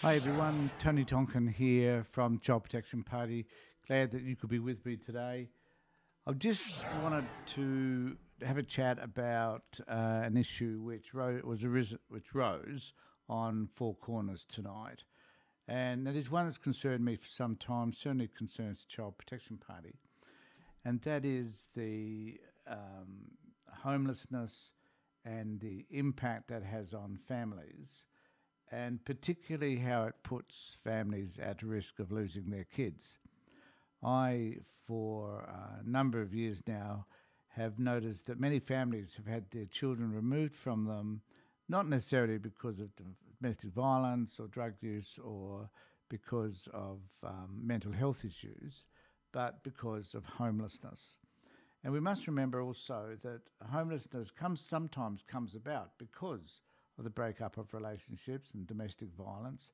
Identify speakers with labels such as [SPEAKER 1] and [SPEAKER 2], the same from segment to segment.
[SPEAKER 1] Hi everyone, Tony Tonkin here from Child Protection Party. Glad that you could be with me today. I just wanted to have a chat about an issue which rose on Four Corners tonight, and it is one that's concerned me for some time. Certainly concerns the Child Protection Party, and that is the homelessness and the impact that has on families, and particularly how it puts families at risk of losing their kids. I, for a number of years now, have noticed that many families have had their children removed from them, not necessarily because of domestic violence or drug use or because of mental health issues, but because of homelessness. And we must remember also that homelessness sometimes comes about because of the breakup of relationships and domestic violence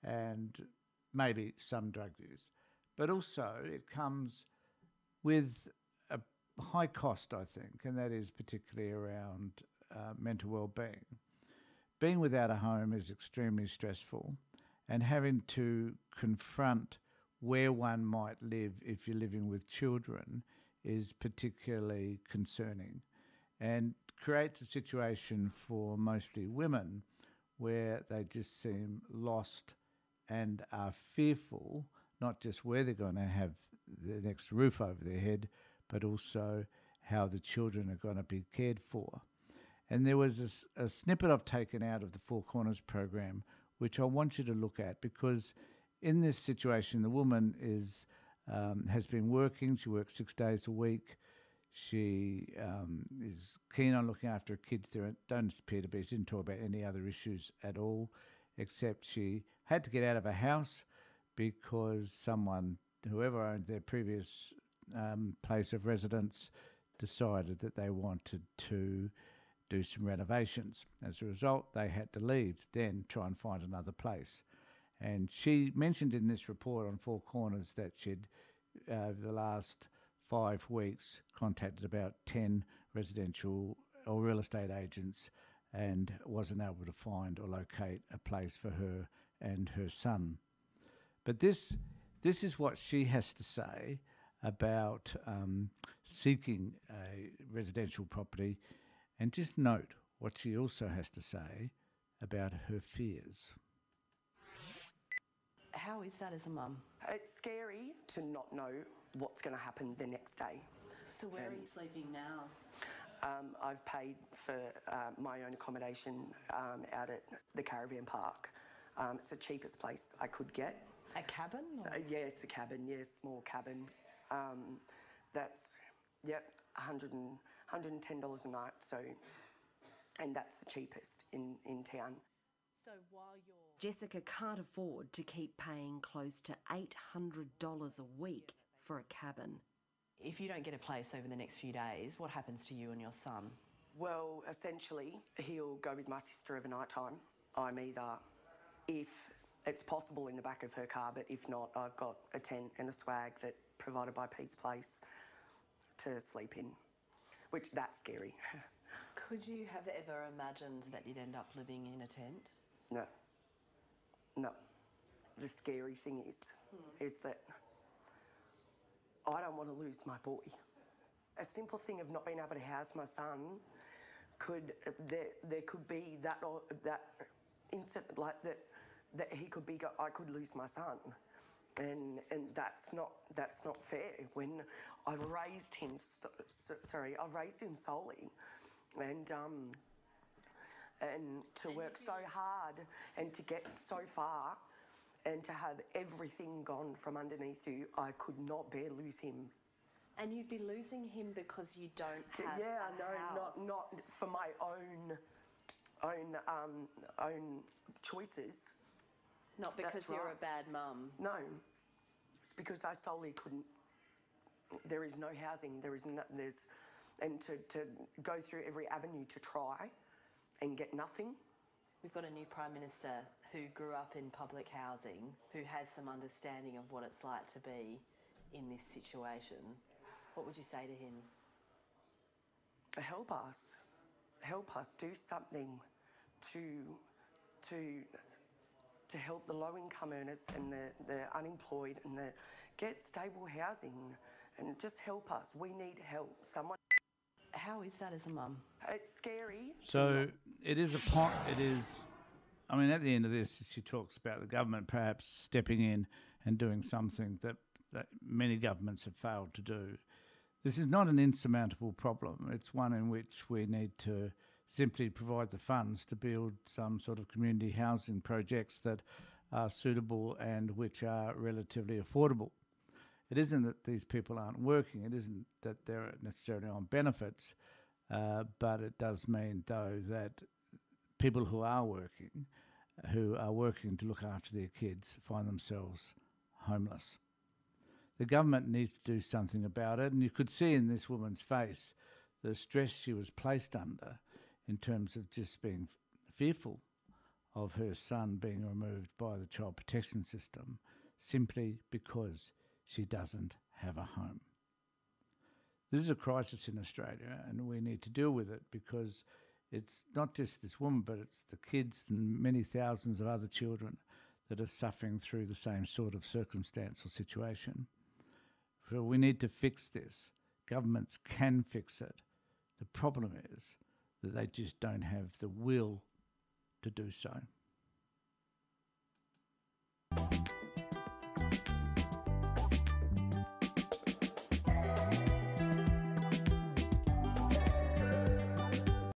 [SPEAKER 1] and maybe some drug use. But also it comes with a high cost, I think, and that is particularly around mental well-being. Being without a home is extremely stressful, and having to confront where one might live if you're living with children is particularly concerning and creates a situation for mostly women where they just seem lost and are fearful, not just where they're going to have the next roof over their head, but also how the children are going to be cared for. And there was a snippet I've taken out of the Four Corners program, which I want you to look at, because in this situation, the woman has been working. She works 6 days a week. She is keen on looking after her kids. There don't appear to be. She didn't talk about any other issues at all, except she had to get out of her house because whoever owned their previous place of residence, decided that they wanted to do some renovations. As a result, they had to leave, then try and find another place. And she mentioned in this report on Four Corners that she'd, over the last 5 weeks, contacted about 10 residential or real estate agents and wasn't able to find or locate a place for her and her son. But this is what she has to say about seeking a residential property, and just note what she also has to say about her fears.
[SPEAKER 2] How is that as a mum?
[SPEAKER 3] It's scary to not know what's going to happen the next day.
[SPEAKER 2] So where are you sleeping now?
[SPEAKER 3] I've paid for my own accommodation out at the caravan park. It's the cheapest place I could get.
[SPEAKER 2] A cabin?
[SPEAKER 3] Yeah, it's a cabin, small cabin. That's, $110 a night, and that's the cheapest in town.
[SPEAKER 2] So Jessica can't afford to keep paying close to $800 a week for a cabin. If you don't get a place over the next few days, what happens to you and your son?
[SPEAKER 3] Well, essentially, he'll go with my sister over night time. I'm either, if it's possible, in the back of her car, but if not, I've got a tent and a swag that provided by Pete's Place to sleep in, which that's scary.
[SPEAKER 2] Could you have ever imagined that you'd end up living in a tent?
[SPEAKER 3] No. The scary thing is that I don't want to lose my boy. A simple thing of not being able to house my son there could be that incident like that he could be, I could lose my son. And that's not fair when I've raised him solely, and to work so hard and to get so far and to have everything gone from underneath you, I could not bear lose him.
[SPEAKER 2] And you'd be losing him because you don't have
[SPEAKER 3] Yeah,
[SPEAKER 2] a house.
[SPEAKER 3] not for my own choices.
[SPEAKER 2] Not because
[SPEAKER 3] That's
[SPEAKER 2] you're
[SPEAKER 3] right.
[SPEAKER 2] a bad mum.
[SPEAKER 3] No, it's because I solely couldn't. There is no housing. And to go through every avenue to try and get nothing.
[SPEAKER 2] We've got a new Prime Minister who grew up in public housing, who has some understanding of what it's like to be in this situation. What would you say to him?
[SPEAKER 3] Help us do something to to help the low-income earners and the unemployed and get stable housing and just help us. We need help. Someone.
[SPEAKER 2] How is that as a mum?
[SPEAKER 3] It's scary.
[SPEAKER 1] So it is I mean, at the end of this, she talks about the government perhaps stepping in and doing something that many governments have failed to do. This is not an insurmountable problem. It's one in which we need to simply provide the funds to build some sort of community housing projects that are suitable and which are relatively affordable. It isn't that these people aren't working. It isn't that they're necessarily on benefits, but it does mean, though, that people who are working to look after their kids, find themselves homeless. The government needs to do something about it, and you could see in this woman's face the stress she was placed under in terms of just being fearful of her son being removed by the child protection system simply because she doesn't have a home. This is a crisis in Australia, and we need to deal with it because it's not just this woman, but it's the kids and many thousands of other children that are suffering through the same sort of circumstance or situation. So we need to fix this. Governments can fix it. The problem is that they just don't have the will to do so.